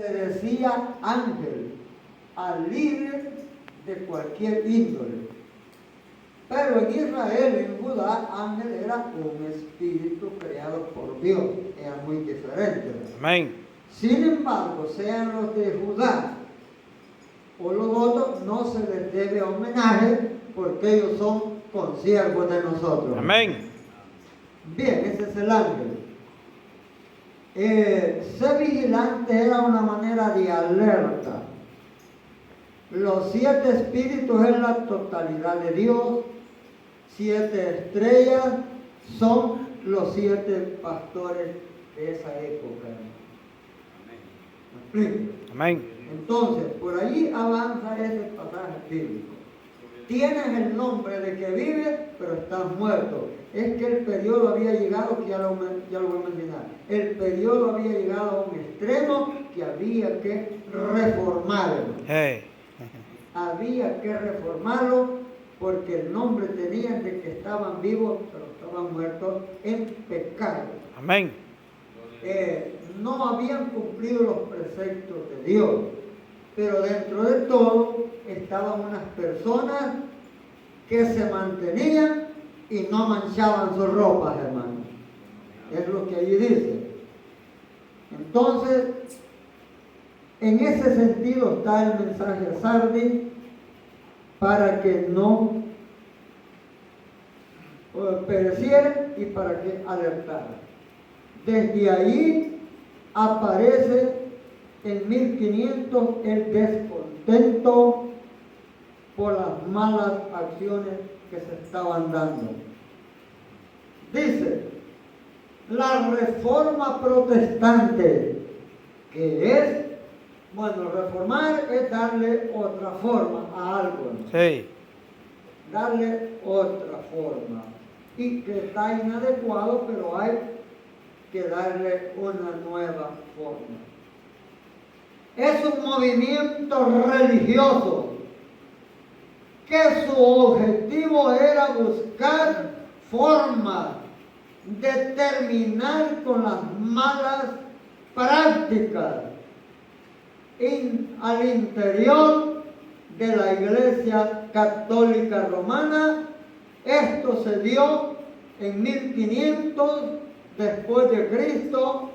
se decía ángel al líder de cualquier índole. Pero en Israel, en Judá, ángel era un espíritu creado por Dios. Era muy diferente. Amén. Sin embargo, sean los de Judá o los otros, no se les debe homenaje porque ellos son consiervos de nosotros. Amén. Bien, ese es el ángel. Ser vigilante era una manera de alerta. Los 7 espíritus es la totalidad de Dios. 7 estrellas son los 7 pastores de esa época. ¿Me explico? Amén. Entonces, por allí avanza ese pasaje bíblico. Tienes el nombre de que vives, pero estás muerto. Es que el periodo había llegado, que ya lo voy a mencionar, el periodo había llegado a un extremo que había que reformarlo. Hey. Había que reformarlo porque el nombre tenían de que estaban vivos, pero estaban muertos en pecado. Amén. No habían cumplido los preceptos de Dios, pero dentro de todo estaban unas personas que se mantenían y no manchaban sus ropas, hermano. Es lo que allí dice. Entonces, en ese sentido está el mensaje a Sardis, para que no perecieran y para que alertaran. Desde ahí aparece en 1500 el descontento por las malas acciones que se estaban dando. Dice, la reforma protestante, que es, bueno, reformar es darle otra forma a algo, ¿no? Sí. Darle otra forma. Y que está inadecuado, pero hay que darle una nueva forma. Es un movimiento religioso que su objetivo era buscar formas de terminar con las malas prácticas al interior de la Iglesia Católica Romana. Esto se dio en 1500 después de Cristo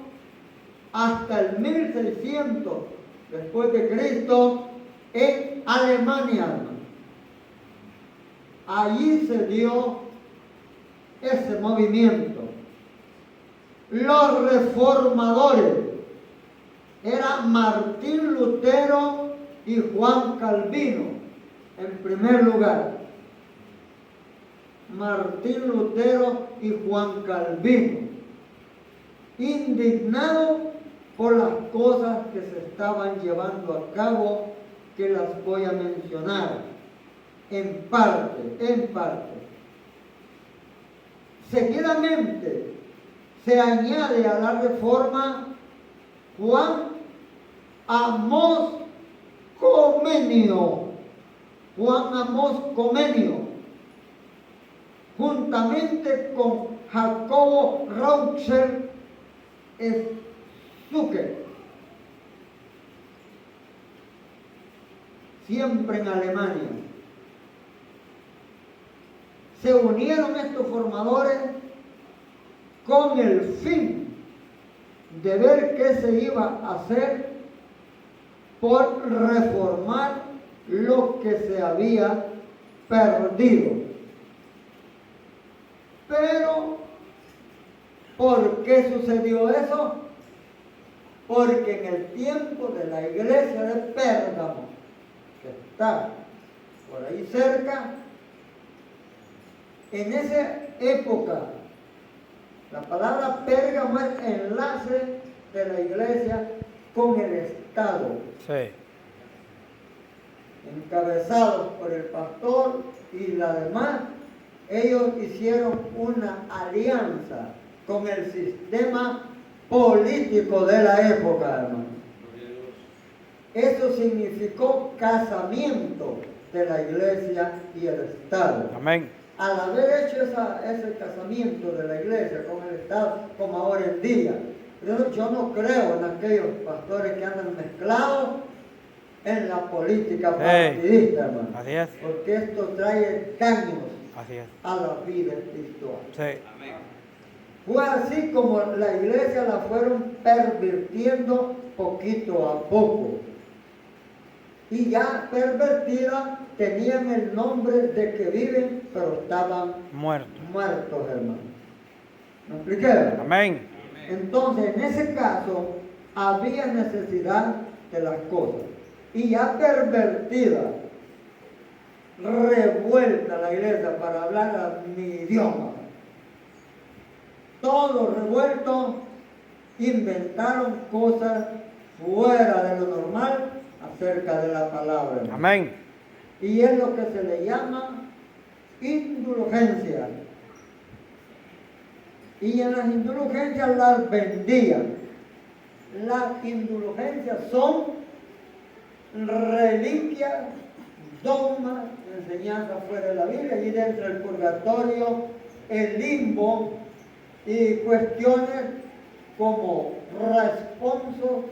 hasta el 1600 después de Cristo en Alemania. Allí se dio ese movimiento. Los reformadores eran Martín Lutero y Juan Calvino, en primer lugar. Martín Lutero y Juan Calvino, indignados por las cosas que se estaban llevando a cabo, que las voy a mencionar en parte. Seguidamente se añade a la reforma Juan Amós Comenio, juntamente con Jacobo Raucher Stucker, siempre en Alemania. Se unieron estos formadores con el fin de ver qué se iba a hacer por reformar lo que se había perdido. Pero, ¿por qué sucedió eso? Porque en el tiempo de la iglesia de Pérgamo, que está por ahí cerca, en esa época, la palabra Pérgamo es enlace de la iglesia con el Estado. Sí. Encabezados por el pastor y la demás, ellos hicieron una alianza con el sistema político de la época, hermano. Eso significó casamiento de la iglesia y el Estado. Amén. Al haber hecho ese casamiento de la iglesia con el Estado, como ahora en día, Yo no creo en aquellos pastores que andan mezclados en la política partidista, hermano. Así es. Porque esto trae daños Así es. a la vida espiritual. Sí. Fue así como la iglesia la fueron pervirtiendo poquito a poco. Y ya pervertida tenían el nombre de que viven, pero estaban Muerto. muertos, hermano. ¿Me expliqué? Amén. Entonces, en ese caso, había necesidad de las cosas. Y ya pervertida, revuelta la iglesia para hablar a mi idioma. Todo revuelto, inventaron cosas fuera de lo normal acerca de la palabra. Amén. Y es lo que se le llama indulgencia. Y en las indulgencias las vendían. Las indulgencias son reliquias, dogmas, enseñanzas fuera de la Biblia, y dentro del purgatorio, el limbo y cuestiones como responsos,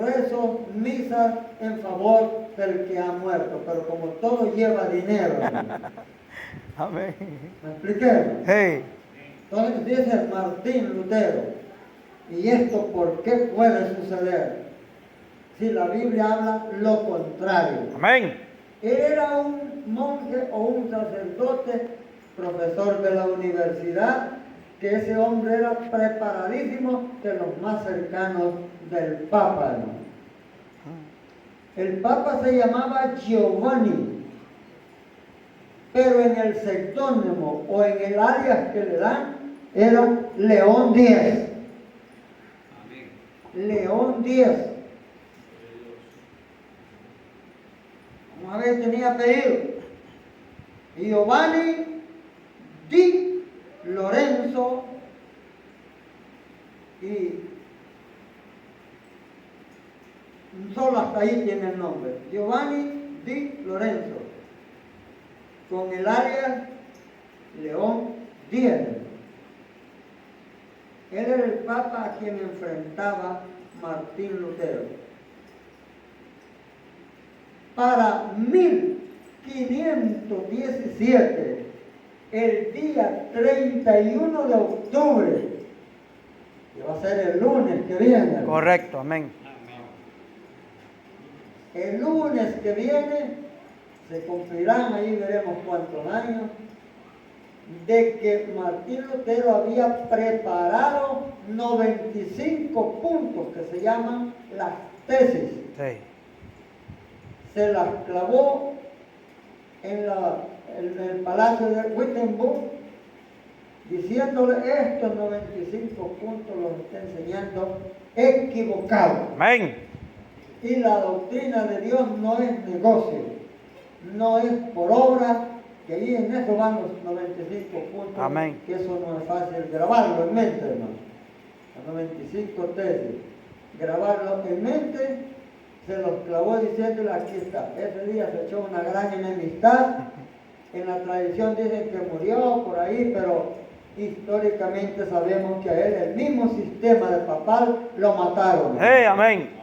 rezos, misas en favor del que ha muerto. Pero como todo lleva dinero, Amén. ¿me expliqué? Hey. Entonces dice Martín Lutero, ¿y esto por qué puede suceder? Si la Biblia habla lo contrario. Amén. Él era un monje o un sacerdote, profesor de la universidad, que ese hombre era preparadísimo, de los más cercanos del Papa, ¿no? El Papa se llamaba Giovanni, pero en el seudónimo o en el alias que le dan era León X. León X. Una vez tenía apellido. Giovanni di Lorenzo y solo hasta ahí tiene el nombre. Giovanni di Lorenzo. Con el alias León X. Él era el Papa a quien enfrentaba Martín Lutero. Para 1517, el día 31 de octubre, que va a ser el lunes que viene. Correcto. Amén. El lunes que viene se cumplirán, ahí veremos cuántos años, de que Martín Lutero había preparado 95 puntos que se llaman las tesis. Sí. Se las clavó en el palacio de Wittenberg, diciéndole estos 95 puntos los está enseñando equivocados. Amén. Y la doctrina de Dios no es negocio, no es por obra, que ahí en eso van los 95 puntos. Amén. Que eso no es fácil grabarlo en mente, hermano. Los 95 tesis, grabarlo en mente, se los clavó diciéndole, aquí está. Ese día se echó una gran enemistad. En la tradición dicen que murió por ahí, pero históricamente sabemos que a él, el mismo sistema de papal, lo mataron. Hey, amén.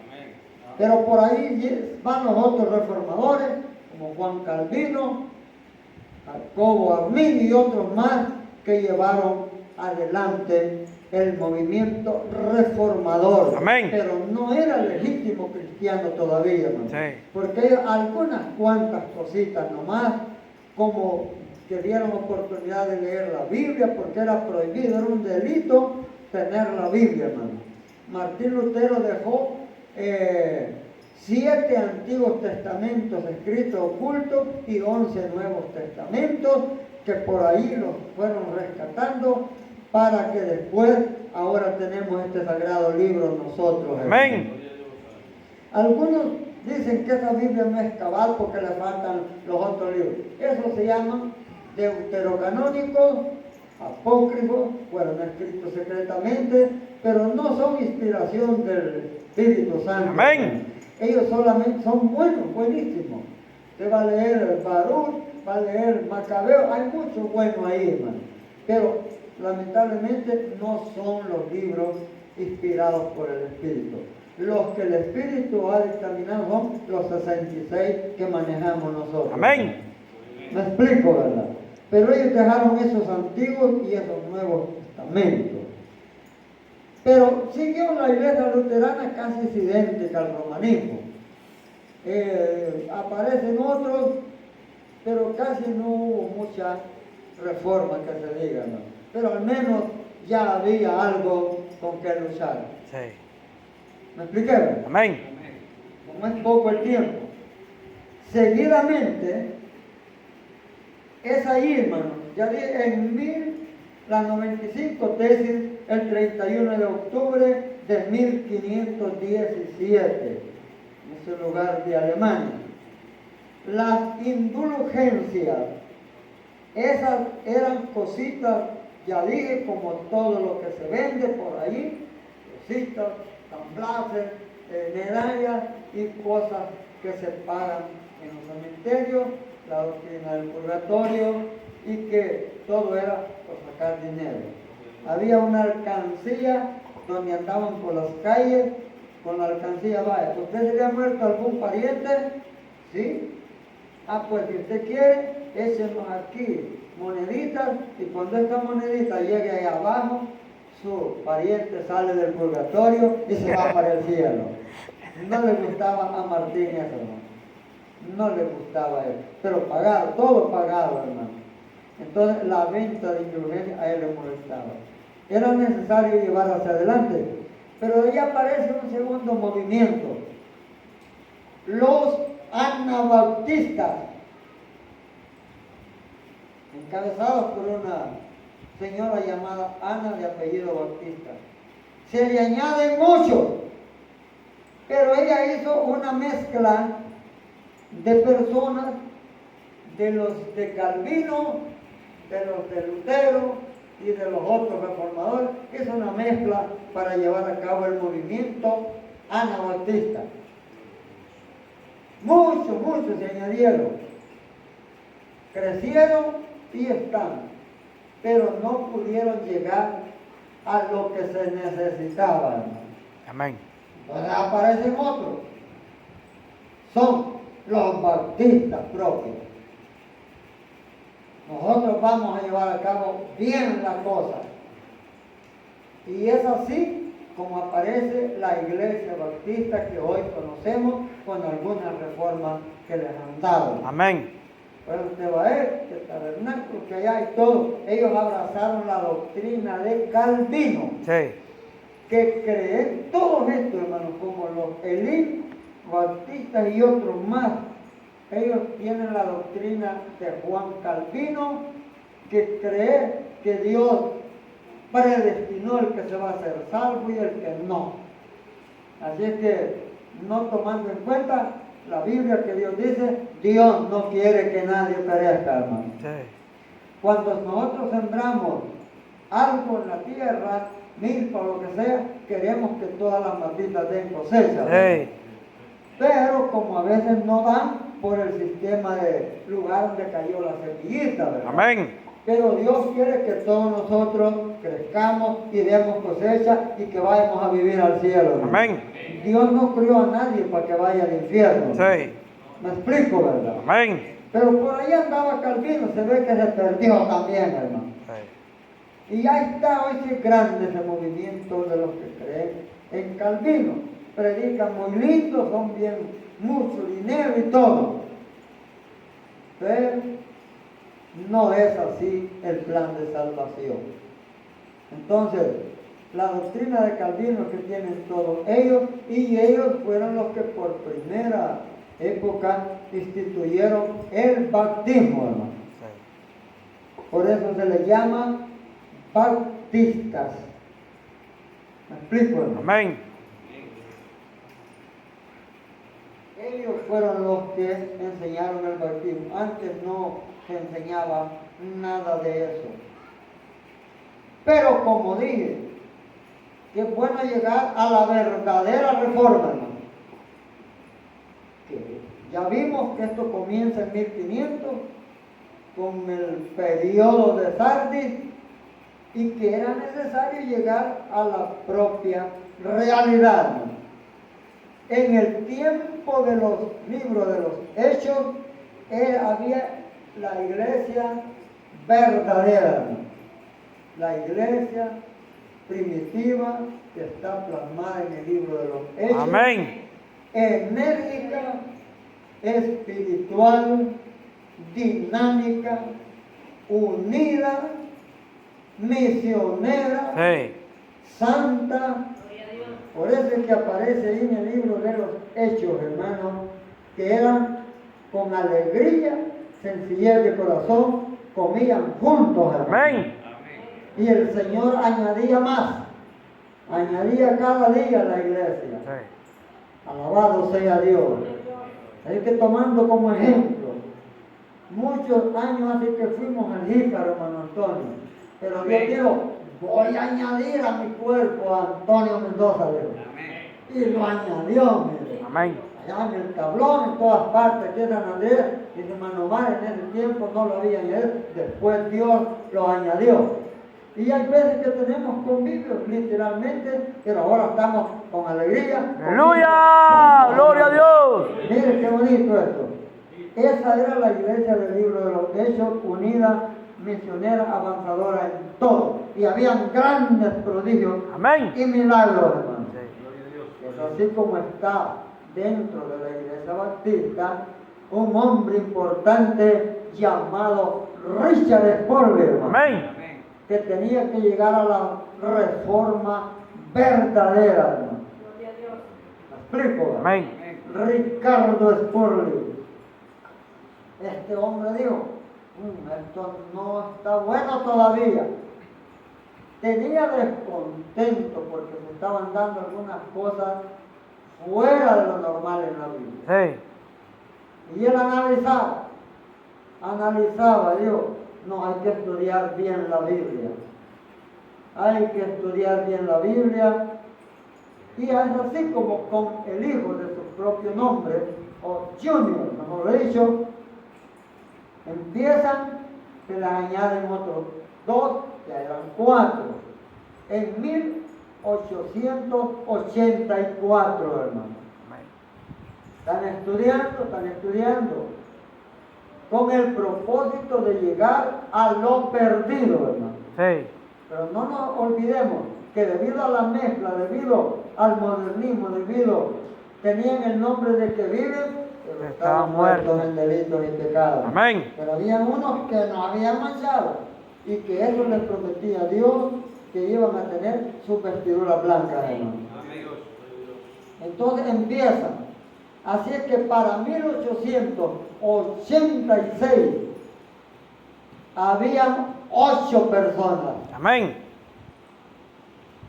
Pero por ahí van los otros reformadores, como Juan Calvino, Jacobo Arminio y otros más, que llevaron adelante el movimiento reformador. Amén. Pero no era legítimo cristiano todavía, ¿no? Sí. Porque algunas cuantas cositas nomás, como que dieron oportunidad de leer la Biblia, porque era prohibido, era un delito tener la Biblia, hermano. Martín Lutero dejó 7 antiguos testamentos escritos ocultos y 11 nuevos testamentos, que por ahí los fueron rescatando, para que después, ahora tenemos este sagrado libro nosotros. Amén. Algunos dicen que esa Biblia no es cabal porque le faltan los otros libros. Eso se llama deuterocanónicos, apócrifos, fueron escritos secretamente, pero no son inspiración del Espíritu Santo. Amén. Ellos solamente son buenos, buenísimos. Usted va a leer el Baruch, va a leer el Macabeo, hay mucho bueno ahí, hermano. Pero lamentablemente no son los libros inspirados por el Espíritu. Los que el Espíritu ha dictaminado son los 66 que manejamos nosotros. Amén. Me explico, ¿verdad? Pero ellos dejaron esos antiguos y esos nuevos testamentos. Pero siguió la iglesia luterana casi idéntica al romanismo. Aparecen otros, pero casi no hubo mucha reforma que se diga, ¿no? Pero al menos ya había algo con que luchar. Sí. ¿Me expliqué? ¿Verdad? Amén. Como es poco el tiempo. Seguidamente, es ahí, hermano, ya dije, en la 95 tesis, el 31 de octubre de 1517, en ese lugar de Alemania. Las indulgencias, esas eran cositas, ya dije, como todo lo que se vende por ahí, cositas, tamblaces, medallas y cosas que se pagan en los cementerios, la doctrina del purgatorio y que todo era por sacar dinero. Había una alcancía donde andaban por las calles con la alcancía, vaya, ¿usted se le ha muerto algún pariente? ¿Sí? Ah, pues si usted quiere, échenos aquí moneditas y cuando esta monedita llegue ahí abajo, su pariente sale del purgatorio y se va para el cielo. No le gustaba a Martín eso, hermano. No le gustaba eso. Pero pagado, todo pagado, hermano. Entonces la venta de indulgencia a él le molestaba. Era necesario llevar hacia adelante. Pero ahí aparece un segundo movimiento. Los anabautistas, encabezados por una señora llamada Ana de apellido Bautista. Se le añaden muchos, pero ella hizo una mezcla de personas, de los de Calvino, de los de Lutero y de los otros reformadores. Hizo una mezcla para llevar a cabo el movimiento anabautista. Muchos se añadieron, crecieron y están, pero no pudieron llegar a lo que se necesitaba. Amén. Entonces aparecen otros. Son los bautistas propios. Nosotros vamos a llevar a cabo bien la cosa. Y es así como aparece la iglesia bautista que hoy conocemos con algunas reformas que les han dado. Amén. Pero usted va a ver que el tabernáculo que allá y todo, ellos abrazaron la doctrina de Calvino, Sí. que creen todos estos hermanos, como los Elí, bautistas y otros más. Ellos tienen la doctrina de Juan Calvino, que cree que Dios predestinó el que se va a hacer salvo y el que no. Así es que, no tomando en cuenta la Biblia que Dios dice, Dios no quiere que nadie perezca, hermano. Sí. Cuando nosotros sembramos algo en la tierra, milpa o lo que sea, queremos que todas las matitas den cosecha. Sí. Pero como a veces no dan por el sistema de lugar donde cayó la semillita, ¿verdad? Amén. Pero Dios quiere que todos nosotros crezcamos y demos cosecha y que vayamos a vivir al cielo, ¿no? Amén. Dios no crió a nadie para que vaya al infierno. Sí. Me explico, ¿verdad? Amén. Pero por ahí andaba Calvino, se ve que se perdió también, hermano. Sí. Y ahí está hoy sí grande ese movimiento de los que creen en Calvino. Predican muy lindo, son bien, mucho dinero y todo. Pero no es así el plan de salvación. Entonces, la doctrina de Calvino que tienen todos ellos, y ellos fueron los que por primera época instituyeron el bautismo, hermano. Sí. Por eso se les llama bautistas. ¿Me explico, hermano? Amén. Ellos fueron los que enseñaron el bautismo. Antes no se enseñaba nada de eso. Pero como dije, que es bueno llegar a la verdadera reforma, hermano. Que ya vimos que esto comienza en 1500 con el periodo de Sardis y que era necesario llegar a la propia realidad. En el tiempo de los libros de los Hechos, había la iglesia verdadera, la iglesia primitiva que está plasmada en el libro de los Hechos. Amén. Enérgica, espiritual, dinámica, unida, misionera, Sí. santa. Por eso es que aparece ahí en el libro de los Hechos, hermanos, que eran con alegría, sencillez de corazón, comían juntos, hermanos. Amén. Y el Señor añadía más, añadía cada día a la iglesia. Sí. Alabado sea Dios. Hay que tomando como ejemplo, muchos años así que fuimos al Jícaro, hermano Antonio. Pero Dios dijo, voy a añadir a mi cuerpo a Antonio Mendoza, dijo. Y lo añadió, mire. Amén. Allá en el tablón, en todas partes, aquí en San Andrés, y de hermano Omar en ese tiempo no lo había añadido, después Dios lo añadió. Y hay veces que tenemos convivios, literalmente, pero ahora estamos con alegría. ¡Aleluya! ¡Gloria a Dios! Mire qué bonito esto. Esa era la iglesia del libro de los Hechos, unida, misionera, avanzadora en todo. Y habían grandes prodigios Amén. y milagros, hermano. Sí. Es así como está dentro de la iglesia baptista un hombre importante llamado Richard Sproul, hermano, Amén. que tenía que llegar a la reforma verdadera, hermano. ¿Me explico? Amén. Ricardo Sproul. Este hombre dijo, esto no está bueno todavía. Tenía descontento porque se estaban dando algunas cosas fuera de lo normal en la Biblia. Sí. Y él analizaba, dijo, no, hay que estudiar bien la Biblia. Hay que estudiar bien la Biblia. Y es así como con el hijo de su propio nombre, o Junior, mejor dicho, empiezan, se les añaden otros 2, ya eran 4. En 1884, hermano. Están estudiando, con el propósito de llegar a lo perdido, hermano. Sí. Pero no nos olvidemos que debido a la mezcla, debido al modernismo, tenían el nombre de que viven, pero estaban muertos en delitos y pecados. Amén. Pero había unos que no habían manchado y que eso les prometía a Dios que iban a tener sus vestiduras blancas, hermano. Entonces empiezan. Así es que para 1886 habían 8 personas. Amén.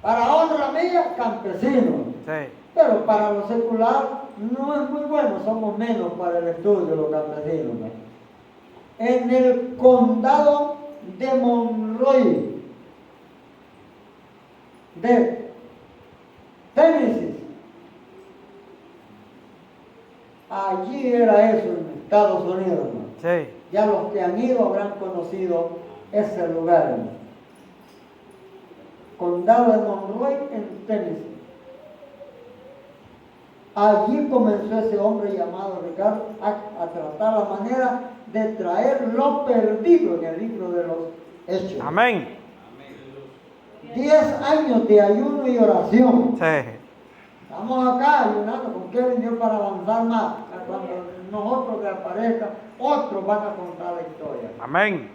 Para honra mía, campesinos. Sí. Pero para lo secular no es muy bueno, somos menos para el estudio los campesinos, ¿no? En el condado de Monroe, de Tennessee, allí era eso en Estados Unidos, ¿no? Sí. Ya los que han ido habrán conocido ese lugar, ¿no? Condado de Monroe en Tennessee. Allí comenzó ese hombre llamado Ricardo a tratar la manera de traer lo perdido en el libro de los Hechos. Amén. 10 años de ayuno y oración. Sí. Estamos acá ayunando con Kevin Dios para avanzar más. Cuando nosotros que aparezca, otros van a contar la historia. Amén.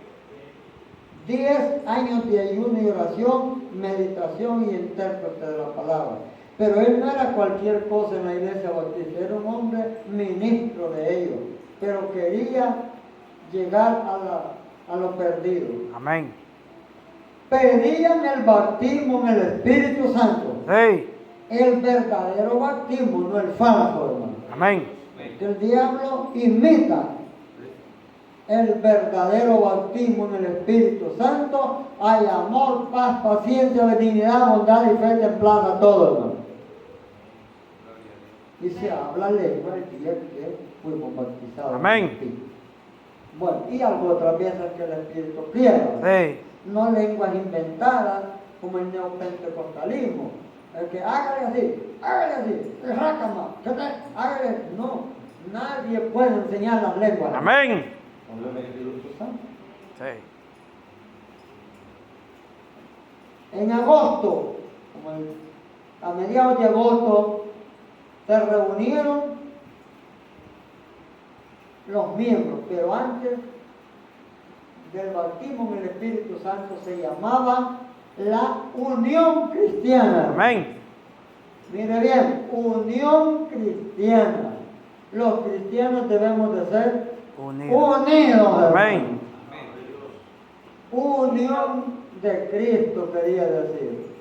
10 años de ayuno y oración, meditación y intérprete de la palabra. Pero él no era cualquier cosa en la iglesia bautista, era un hombre ministro de ellos, pero quería llegar a lo perdido. Amén. Pedían el bautismo en el Espíritu Santo, Sí. el verdadero bautismo, no el falso, hermano. Amén. Que el diablo imita el verdadero bautismo en el Espíritu Santo. Hay amor, paz, paciencia, benignidad, bondad y fe templada, todo, hermano. Y se habla lengua el día que fuimos bautizados. Amén. Bueno, y algo otras veces que el Espíritu quiera. Sí. no lenguas inventadas como el neopentecostalismo. El que hágale así, rácama, hágale. No, nadie puede enseñar las lenguas. Amén. Solo el Espíritu Santo. Sí. En agosto, a mediados de agosto, se reunieron los miembros, pero antes del bautismo en el Espíritu Santo se llamaba la Unión Cristiana. Amén. Mire bien, Unión Cristiana. Los cristianos debemos de ser unidos. Hermano. Amén. Unión de Cristo quería decir.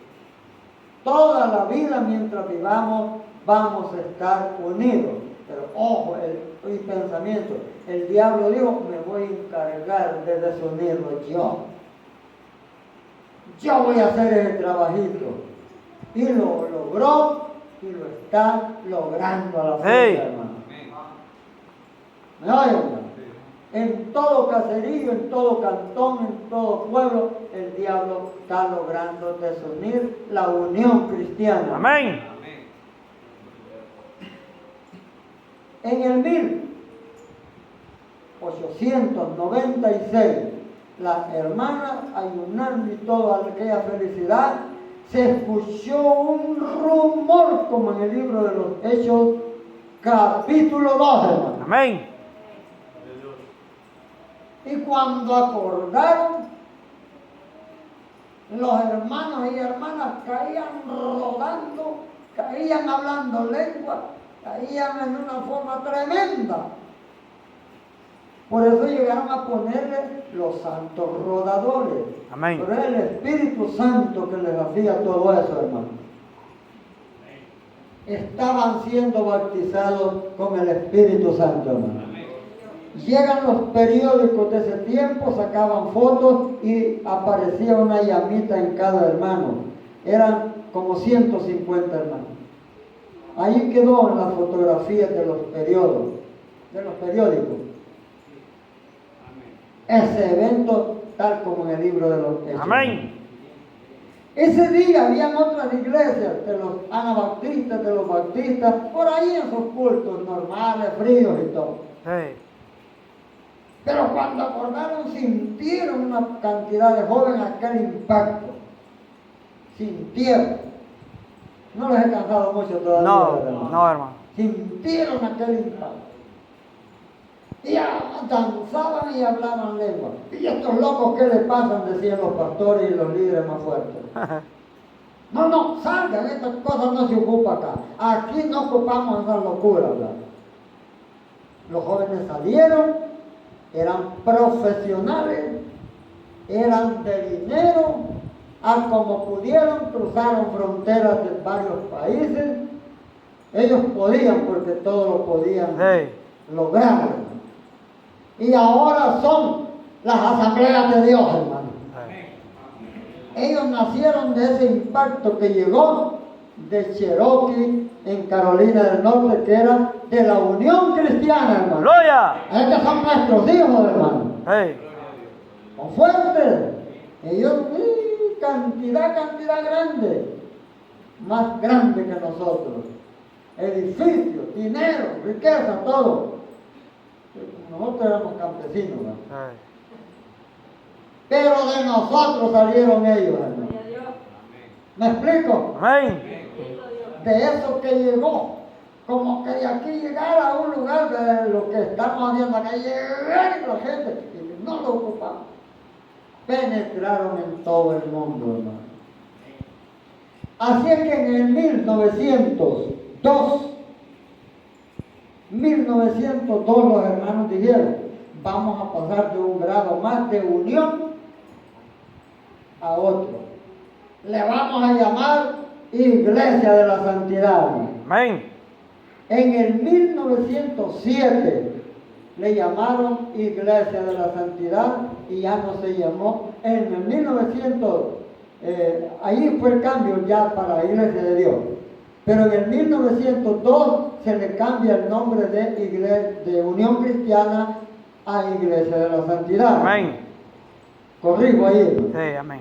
Toda la vida mientras vivamos vamos a estar unidos. Pero ojo, el pensamiento. El diablo dijo, me voy a encargar de desunirlo yo. Yo voy a hacer el trabajito. Y lo logró y lo está logrando a la fecha, hermano. ¿Me oyen, hermano? En todo caserío, en todo cantón, en todo pueblo, el diablo está logrando desunir la unión cristiana. Amén. En el 1896, las hermanas ayunando y toda aquella felicidad, se escuchó un rumor como en el libro de los Hechos, capítulo 2, hermano. Amén. Y cuando acordaron, los hermanos y hermanas caían rodando, caían hablando lengua, caían en una forma tremenda. Por eso llegaron a ponerle los santos rodadores. Amén. Pero era el Espíritu Santo que les hacía todo eso, hermano. Estaban siendo bautizados con el Espíritu Santo, hermano. Llegan los periódicos de ese tiempo, sacaban fotos y aparecía una llamita en cada hermano. Eran como 150 hermanos. Ahí quedó en las fotografías de los periódicos. Ese evento, tal como en el libro de los Hechos. Amén. Ese día habían otras iglesias, de los anabautistas, de los bautistas, por ahí en sus cultos normales, fríos y todo. Sí. Pero cuando acordaron, sintieron una cantidad de jóvenes aquel impacto. Sintieron. No les he cansado mucho todavía. No, hermano. Sintieron aquel impacto. Y danzaban y hablaban lengua. Y estos locos, ¿qué les pasan? Decían los pastores y los líderes más fuertes. No, salgan, estas cosas no se ocupan acá. Aquí no ocupamos esas locuras, ¿verdad? Los jóvenes salieron, eran profesionales, eran de dinero, como pudieron, cruzaron fronteras de varios países. Ellos podían, porque todo lo podían lograr. Y ahora son las asambleas de Dios, hermano. Ellos nacieron de ese impacto que llegó de Cherokee, en Carolina del Norte, que era de la Unión Cristiana, hermano. ¡Gloria! Estos son nuestros hijos, hermano. Son fuertes. Ellos, cantidad grande. Más grande que nosotros. Edificios, dinero, riqueza, todo. Nosotros éramos campesinos, ¿verdad? Pero de nosotros salieron ellos, hermano. ¿Me explico? Amén. De eso que llegó, como que de aquí llegara a un lugar de lo que estamos haciendo acá, llegar la gente, y no lo ocupamos. Penetraron en todo el mundo, hermano. Así es que en el 1902 los hermanos dijeron, vamos a pasar de un grado más de unión a otro. Le vamos a llamar Iglesia de la Santidad. Amén. En el 1907 le llamaron Iglesia de la Santidad y ya no se llamó. En el 1900, ahí fue el cambio ya para Iglesia de Dios. Pero en el 1902 se le cambia el nombre de Unión Cristiana a Iglesia de la Santidad. Amén. Corrijo ahí, hermano. Sí, amén.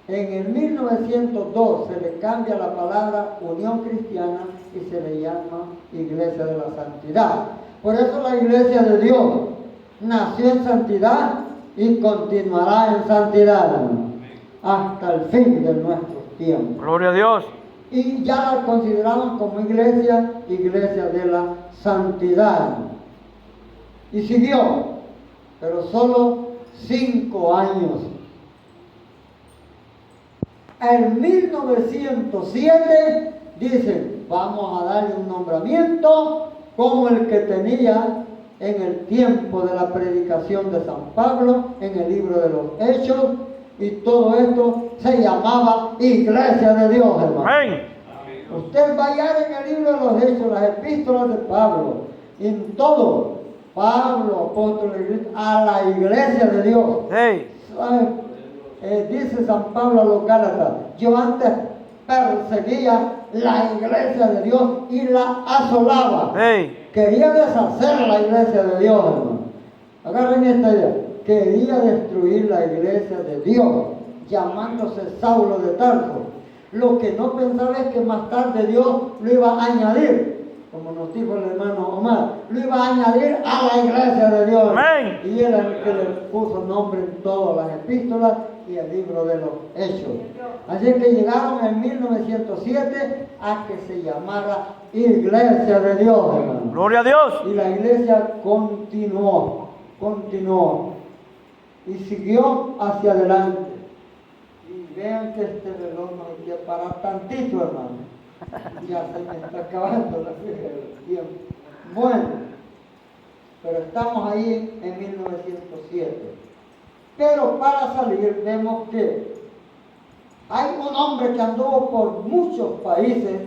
En el 1902 se le cambia la palabra Unión Cristiana y se le llama Iglesia de la Santidad. Por eso la Iglesia de Dios nació en santidad y continuará en santidad, hermano, hasta el fin de nuestros tiempos. Gloria a Dios. Y ya la consideraban como iglesia de la santidad. Y siguió, pero solo 5 años. En 1907 dicen, vamos a darle un nombramiento como el que tenía en el tiempo de la predicación de San Pablo, en el libro de los Hechos, y todo esto se llamaba Iglesia de Dios, hermano. Amén. Usted va a hallar en el libro de los Hechos, las epístolas de Pablo, en todo, Pablo, apóstol, a la Iglesia de Dios. Sí. Dice San Pablo a los Gálatas, yo antes perseguía la Iglesia de Dios y la asolaba. Sí. Quería deshacer la Iglesia de Dios, hermano. Agarren esta idea. Quería destruir la Iglesia de Dios, llamándose Saulo de Tarso. Lo que no pensaba es que más tarde Dios lo iba a añadir, como nos dijo el hermano Omar, lo iba a añadir a la Iglesia de Dios. Amén. Y él es el que le puso nombre en todas las epístolas y el libro de los Hechos. Así que llegaron en 1907 a que se llamara Iglesia de Dios, hermano. Gloria a Dios. Y la iglesia continuó y siguió hacia adelante. Y vean que este reloj no hay que parar tantito, hermano. Ya se me está acabando el tiempo. Bueno, pero estamos ahí en 1907. Pero para salir vemos que hay un hombre que anduvo por muchos países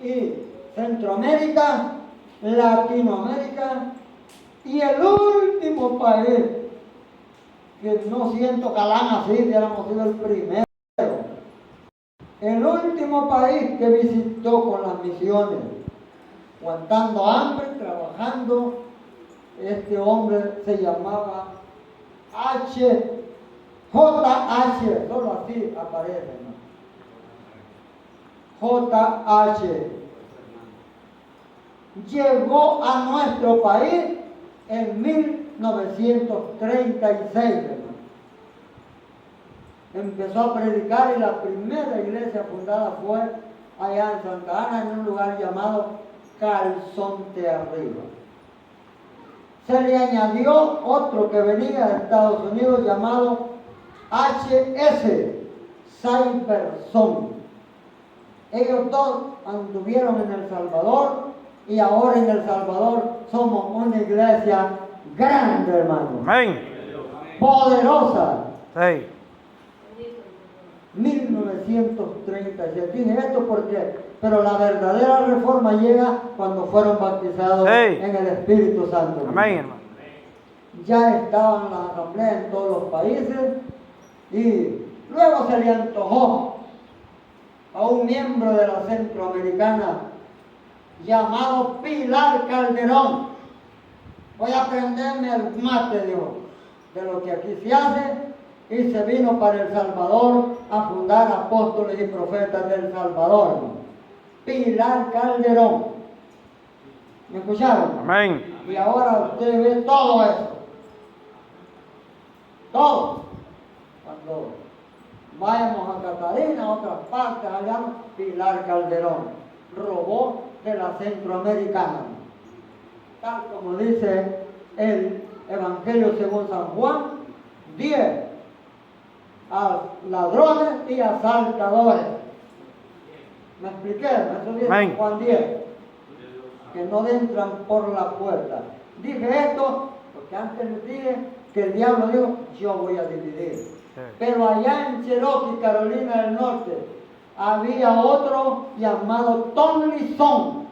y Centroamérica, Latinoamérica y el último país que no siento que así, hubiéramos sido el primero. El último país que visitó con las misiones, aguantando hambre, trabajando, este hombre se llamaba JH, solo así aparece, ¿no? JH. Llegó a nuestro país en 1936, hermano. Empezó a predicar y la primera iglesia fundada fue allá en Santa Ana, en un lugar llamado Calzonte Arriba. Se le añadió otro que venía de Estados Unidos llamado HS, Cyberson. Ellos dos anduvieron en El Salvador y ahora en El Salvador somos una iglesia grande, hermano. Amén. Poderosa. Sí. 1937. Dije esto pero la verdadera reforma llega cuando fueron bautizados en el Espíritu Santo. Amén, hermano. Ya estaban las asambleas en todos los países y luego se le antojó a un miembro de la Centroamericana llamado Pilar Calderón. Voy a aprenderme el mate, dijo, de lo que aquí se hace. Y se vino para El Salvador a fundar apóstoles y profetas del Salvador. Pilar Calderón. ¿Me escucharon? Amén. Y ahora usted ve todo eso. Todo. Cuando vayamos a Catalina, a otras partes, allá, Pilar Calderón robó de la Centroamericana. Tal como dice el Evangelio según San Juan 10. A ladrones y asaltadores. ¿Me expliqué? Eso dice Amén. Juan 10. Que no entran por la puerta. Dije esto porque antes les dije que el diablo dijo, yo voy a dividir. Sí. Pero allá en Cherokee, Carolina del Norte, había otro llamado Tom Lizón.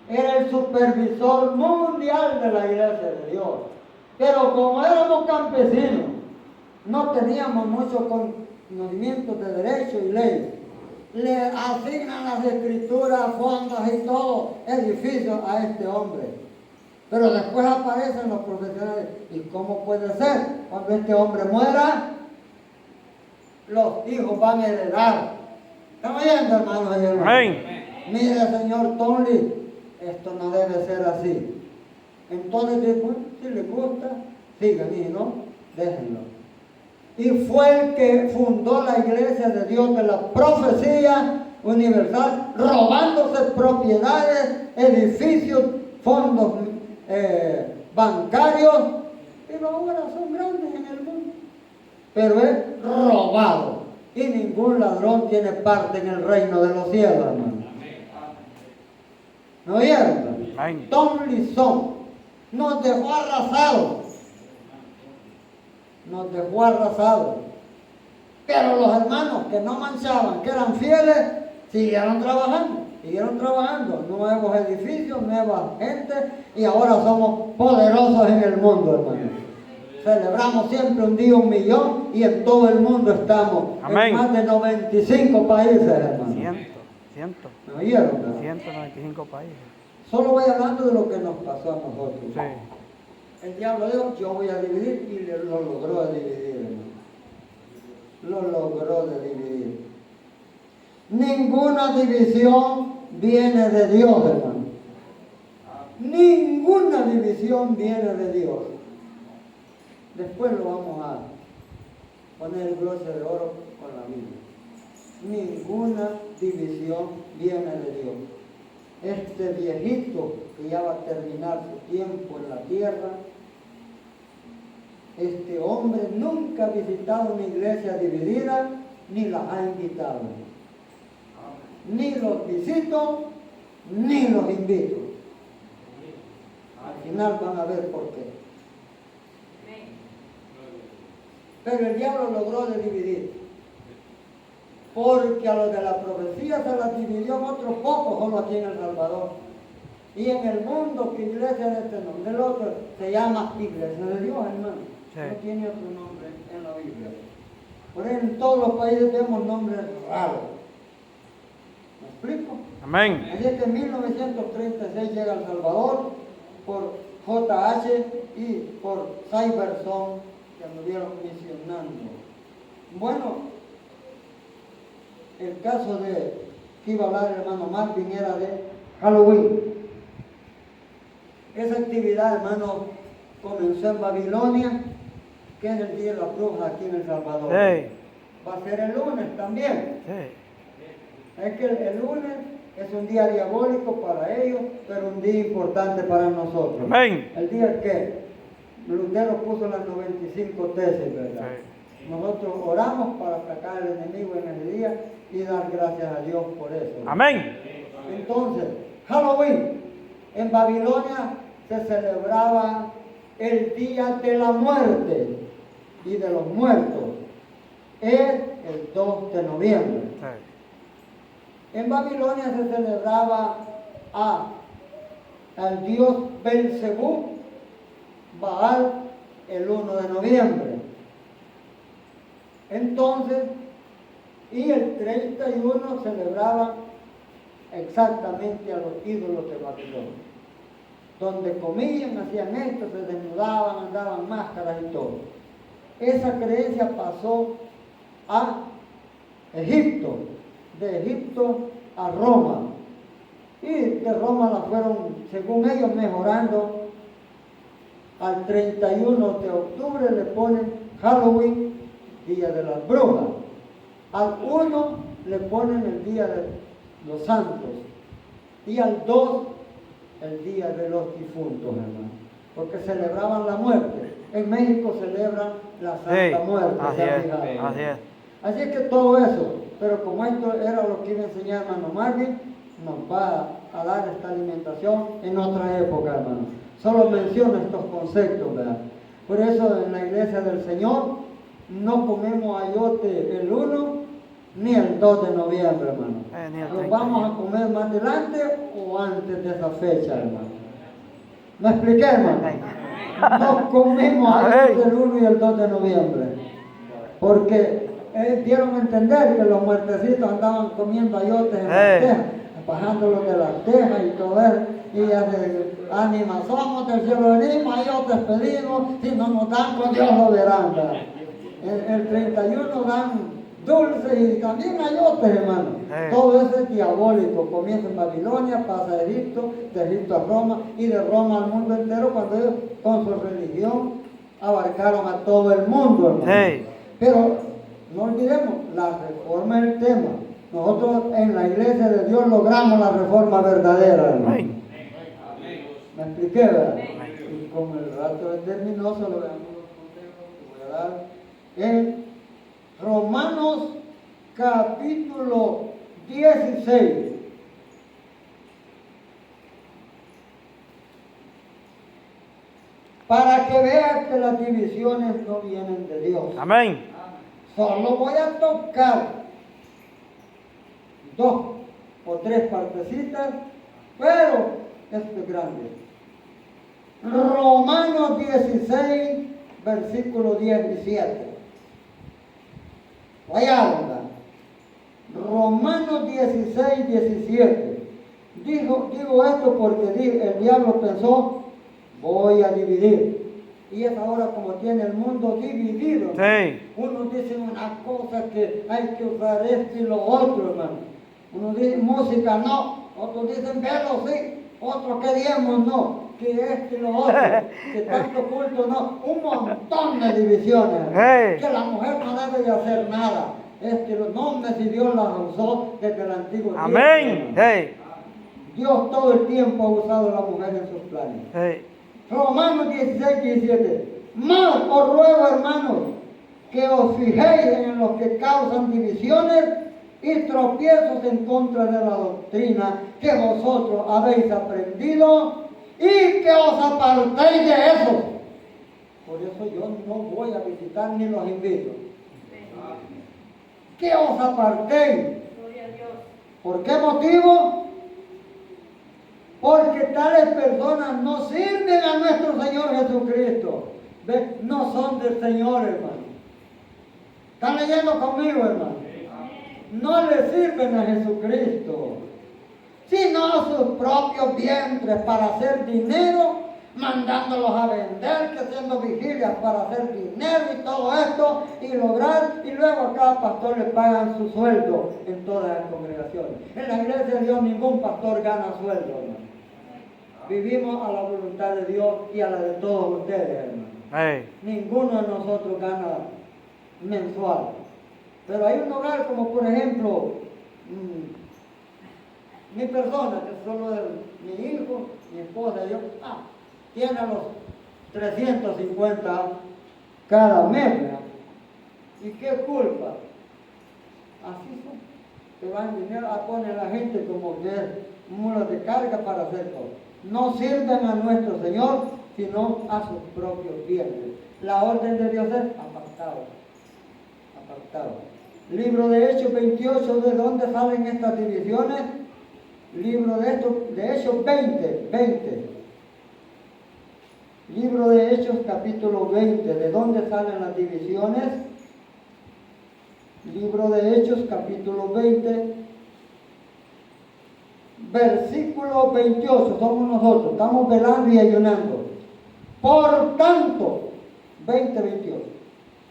Era el supervisor mundial de la iglesia de Dios. Pero como éramos campesinos, no teníamos mucho conocimiento de derecho y ley. Le asignan las escrituras, fondos y todo edificios a este hombre. Pero después aparecen los profesionales. ¿Y cómo puede ser? Cuando este hombre muera, los hijos van a heredar. ¿Estamos oyendo, hermanos y hermanas? Amén. Mire, señor Tony, esto no debe ser así. Entonces, después, si le gusta, sigan, y no, déjenlo. Y fue el que fundó la iglesia de Dios de la profecía universal, robándose propiedades, edificios, fondos bancarios, pero ahora son grandes en el mundo. Pero es robado. Y ningún ladrón tiene parte en el reino de los cielos, hermano. ¿No oyeron? Amén. Tom Lizón nos dejó arrasados. Nos dejó arrasados. Pero los hermanos que no manchaban, que eran fieles, siguieron trabajando. Siguieron trabajando. Nuevos edificios, nueva gente. Y ahora somos poderosos en el mundo, hermano. Celebramos siempre un día 1.000.000 y en todo el mundo estamos. Amén. En más de 95 países, hermano. ¿Me oyeron? 195 países. Solo voy hablando de lo que nos pasó a nosotros. Sí. El diablo dijo, yo voy a dividir y lo logró de dividir, hermano. Lo logró de dividir. Ninguna división viene de Dios, hermano. Ninguna división viene de Dios. Después lo vamos a poner el broche de oro con la Biblia. Ninguna división viene de Dios. Este viejito que ya va a terminar su tiempo en la tierra, este hombre nunca ha visitado una iglesia dividida, ni las ha invitado. Ni los visito, ni los invito. Al final van a ver por qué. Pero el diablo logró de dividir. Porque a los de la profecía se las dividió en otros pocos, solo aquí en El Salvador. Y en el mundo, que iglesia de este nombre, el otro se llama Iglesia de Dios, hermano. Sí. No tiene otro nombre en la Biblia. Por eso en todos los países tenemos nombres raros. ¿Me explico? Amén. Así es que en 1936 llega a El Salvador por JH y por Cyberson, que anduvieron misionando. Bueno, el caso de que iba a hablar el hermano Marvin era de Halloween. Esa actividad, hermano, comenzó en Babilonia, que es el día de las brujas aquí en El Salvador. Sí. Va a ser el lunes también. Sí. Es que el lunes es un día diabólico para ellos, pero un día importante para nosotros. Amén. El día que Lutero puso las 95 tesis, ¿verdad? Sí. Nosotros oramos para atacar al enemigo en ese día y dar gracias a Dios por eso. Amén. Entonces, Halloween, en Babilonia se celebraba el día de la muerte y de los muertos. Es el 2 de noviembre. Sí. En Babilonia se celebraba al dios Belcebú, Baal, el 1 de noviembre. Entonces, y el 31 celebraban exactamente a los ídolos de Babilonia, donde comían, hacían esto, se desnudaban, andaban máscaras y todo. Esa creencia pasó a Egipto, de Egipto a Roma, y de Roma la fueron, según ellos, mejorando. Al 31 de octubre le ponen Halloween, Día de las Brujas. Al 1 le ponen el Día de los Santos. Y al 2, el Día de los Difuntos, hermano. Porque celebraban la muerte. En México celebran la Santa Sí. Muerte. Así ¿se han es. fijado? Así es. Así es que todo eso, pero como esto era lo que iba a enseñar hermano Marvin, nos va a dar esta alimentación en otra época, hermano. Solo menciono estos conceptos, ¿verdad? Por eso en la iglesia del Señor no comemos ayote el 1 ni el 2 de noviembre, hermano. Ni el Los 31. vamos a comer más adelante o antes de esa fecha, hermano. ¿Me expliqué, hermano? No comemos ayote el 1 y el 2 de noviembre. Porque dieron a entender que los muertecitos andaban comiendo ayotes en la tierra. bajándolo de las tejas y todo eso, y hace ánima, somos del cielo venimos, y otros pedimos, si no nos dan, pues Dios lo verán. ¿Verdad? El 31 dan dulces y también hay otros, hermano. Todo eso es diabólico. Comienza en Babilonia, pasa a Egipto, de Egipto a Roma y de Roma al mundo entero, cuando ellos con su religión abarcaron a todo el mundo, hermano. Pero no olvidemos, la reforma es el tema. Nosotros en la iglesia de Dios logramos la reforma verdadera, hermano. ¿Me expliqué, verdad? Y como el rato terminó, solo veamos los consejos que voy a dar. En Romanos capítulo 16. Para que vean que las divisiones no vienen de Dios. Amén. Solo voy a tocar 2 o 3 partecitas, pero esto es grande. Romanos 16, versículo 17. Vaya, Romanos 16, 17. Digo esto porque el diablo pensó, voy a dividir. Y es ahora como tiene el mundo dividido. Sí. Uno dice una cosa que hay que usar esto y lo otro, hermano. Uno dice música no, otros dicen velo sí, otros que diezmos no, que esto y lo otro, que tanto culto no, un montón de divisiones. Que la mujer no debe de hacer nada. No, si Dios las usó desde el antiguo tiempo. Amén. Dios todo el tiempo ha usado a la mujer en sus planes. Romanos 16, 17. Mas os ruego, hermanos, que os fijéis en los que causan divisiones y tropiezos en contra de la doctrina que vosotros habéis aprendido y que os apartéis de eso. Por eso yo no voy a visitar ni los invito. Que os apartéis. ¿Por qué motivo? Porque tales personas no sirven a nuestro Señor Jesucristo. ¿Ve? No son del Señor, hermano. ¿Están leyendo conmigo, hermano? No le sirven a Jesucristo, sino a sus propios vientres para hacer dinero, mandándolos a vender, que haciendo vigilias para hacer dinero y todo esto, y lograr, y luego a cada pastor le pagan su sueldo en todas las congregaciones. En la iglesia de Dios ningún pastor gana sueldo, hermano. Vivimos a la voluntad de Dios y a la de todos ustedes, hermano. Ninguno de nosotros gana mensual. Pero hay un hogar como por ejemplo, mi persona, que solo es mi hijo, mi esposa y yo, tiene los 350 cada mes, ¿verdad? ¿Y qué culpa? Así son. Te van dinero, ponen a la gente como que es mulas de carga para hacer todo. No sirven a nuestro Señor, sino a sus propios bienes. La orden de Dios es apartado. Libro de Hechos 28, ¿de dónde salen estas divisiones? Libro de Hechos 20. Libro de Hechos capítulo 20, ¿de dónde salen las divisiones? Libro de Hechos capítulo 20, versículo 28, somos nosotros, estamos velando y ayunando. Por tanto, 28.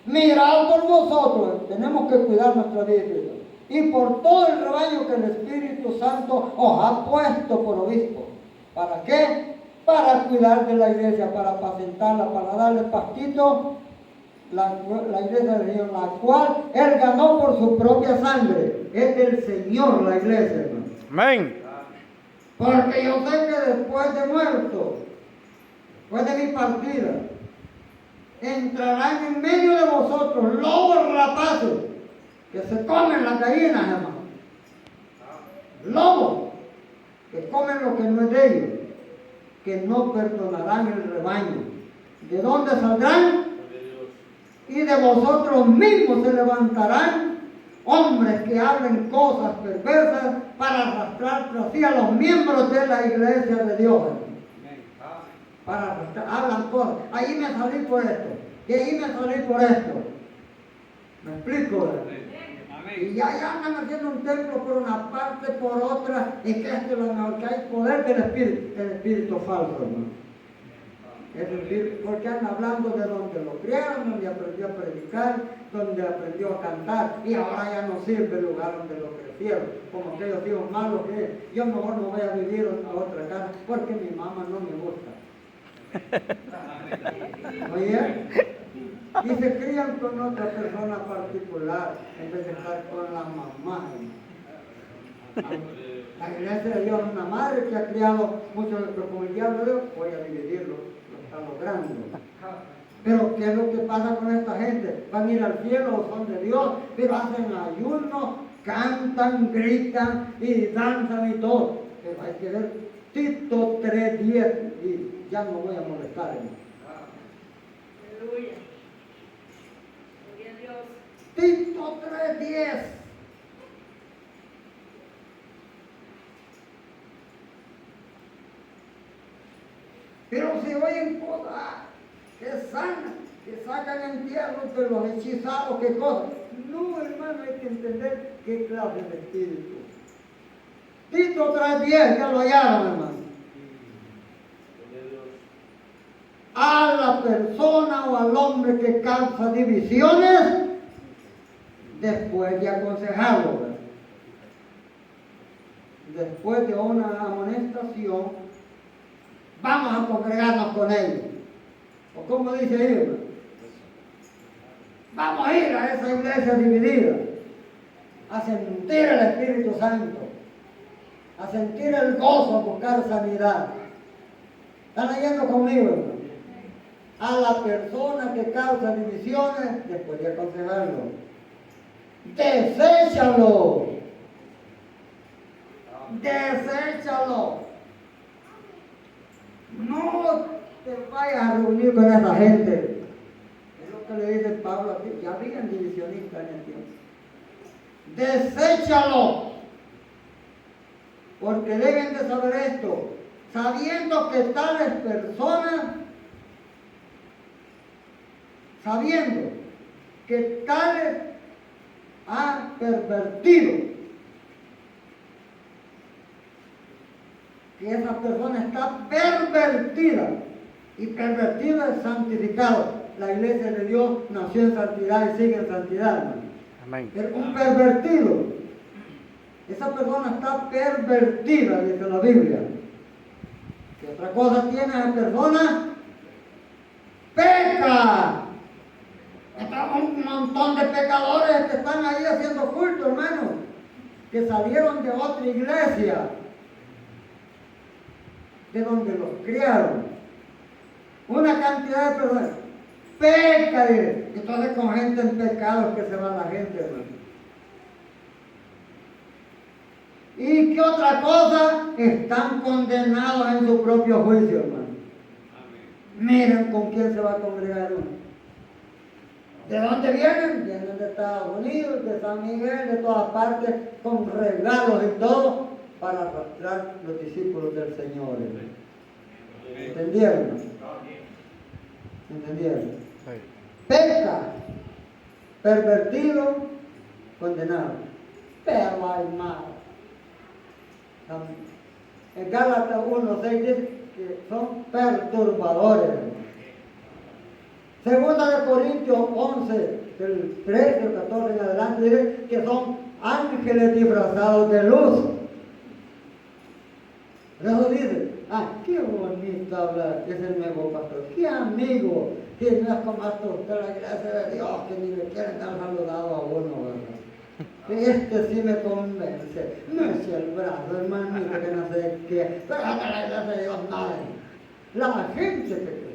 Mirad por vosotros, tenemos que cuidar nuestra vida espiritual, y por todo el rebaño que el Espíritu Santo os ha puesto por obispo. ¿Para qué? Para cuidar de la iglesia, para apacentarla, para darle pastito, la iglesia del Señor, la cual Él ganó por su propia sangre. Es del Señor la iglesia, hermano. Amén. Porque yo sé que después de muerto, después de mi partida, entrarán en medio de vosotros lobos rapaces que se comen las gallinas, hermano. Lobos que comen lo que no es de ellos, que no perdonarán el rebaño. ¿De dónde saldrán? Y de vosotros mismos se levantarán hombres que hablen cosas perversas para arrastrar tras sí a los miembros de la iglesia de Dios. Para arrastrar, hablan cosas. Ahí me salí por esto, y ahí me salí por esto. ¿Me explico? Y ya andan haciendo un templo por una parte, por otra, y que esto es lo mejor, que hay poder del Espíritu, el Espíritu falso, hermano. Porque andan hablando de donde lo criaron, donde aprendió a predicar, donde aprendió a cantar, y ahora ya no sirve el lugar donde lo crecieron, como aquellos hijos malos que yo mejor no voy a vivir a otra casa porque mi mamá no me gusta. Oye, y se crían con otra persona particular en vez de estar con la mamá. La iglesia de Dios es una madre que ha criado muchos, pero como el diablo de Dios, voy a dividirlo, lo está logrando. Pero ¿qué es lo que pasa con esta gente? Van a ir al cielo, son de Dios, pero hacen ayuno, cantan, gritan y danzan y todo. Pero hay que ver Tito 3:10 y ya no voy a molestar. Aleluya. Gloria a Dios. Tito 3:10. Pero si oyen cosas que sanan, que sacan entierros de los hechizados, qué cosas. No, hermano, hay que entender qué clase de espíritu. Tito 3:10, ya lo hallaron, hermano. A la persona o al hombre que causa divisiones, después de aconsejarlo, ¿verdad? Después de una amonestación, vamos a congregarnos con ellos. O como dice ahí, vamos a ir a esa iglesia dividida, a sentir el Espíritu Santo, a sentir el gozo, a buscar sanidad. ¿Están leyendo conmigo, hermano? A la persona que causa divisiones, después de aconsejarlo, deséchalo. Deséchalo. No te vayas a reunir con esa gente. Es lo que le dice Pablo aquí. Ya habían divisionistas en el tiempo. Deséchalo. Porque deben de saber esto. Sabiendo que tales personas, sabiendo que tales han pervertido, que esa persona está pervertida, y pervertida es santificado. La iglesia de Dios nació en santidad y sigue en santidad, ¿no? Amén. Pero un pervertido, esa persona está pervertida, dice la Biblia. ¿Qué otra cosa tiene esa persona? Peca. Están un montón de pecadores que están ahí haciendo culto, hermano, que salieron de otra iglesia, de donde los criaron. Una cantidad de personas peca, entonces con gente en pecados que se va la gente, hermano. ¿Y qué otra cosa? Están condenados en su propio juicio, hermano. Miren con quién se va a congregar uno. ¿De dónde vienen? Vienen de Estados Unidos, de San Miguel, de todas partes, con regalos y todo, para arrastrar los discípulos del Señor. ¿Entendieron? ¿Entendieron? Sí. Peca, pervertido, condenado. Pero hay más. En Gálatas 1:6 dice que son perturbadores. Segunda de Corintios 11, del 13 al 14 en adelante, dice que son ángeles disfrazados de luz. Eso dice, qué bonito hablar, es el nuevo pastor, qué amigo, que no es como hasta usted la gracia de Dios, que ni me quieren dar saludado a uno, ¿verdad? Este sí me convence, no es el brazo, hermanito, que no sé qué, pero hasta la iglesia de Dios nada. La gente que cree.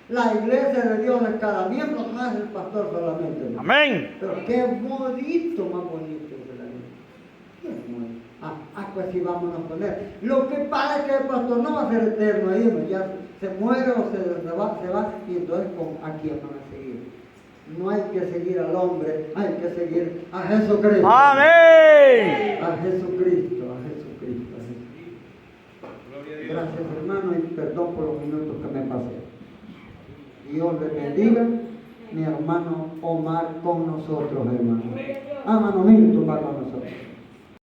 La iglesia de Dios es cada miembro, no es el pastor solamente, ¿no? Amén. Pero qué bonito, más bonito es la iglesia. Qué bonito. Pues sí, vámonos a poner. Lo que pasa es que el pastor no va a ser eterno ahí, ¿no? Ya se muere o se va, y entonces ¿a quién van a seguir? No hay que seguir al hombre, hay que seguir a Jesucristo. Amén. A Jesucristo, a Jesucristo, a Jesucristo. Gracias, hermano, y perdón por los minutos que me pasé. Dios le bendiga, mi hermano Omar con nosotros, hermano. Ama no minto, papá.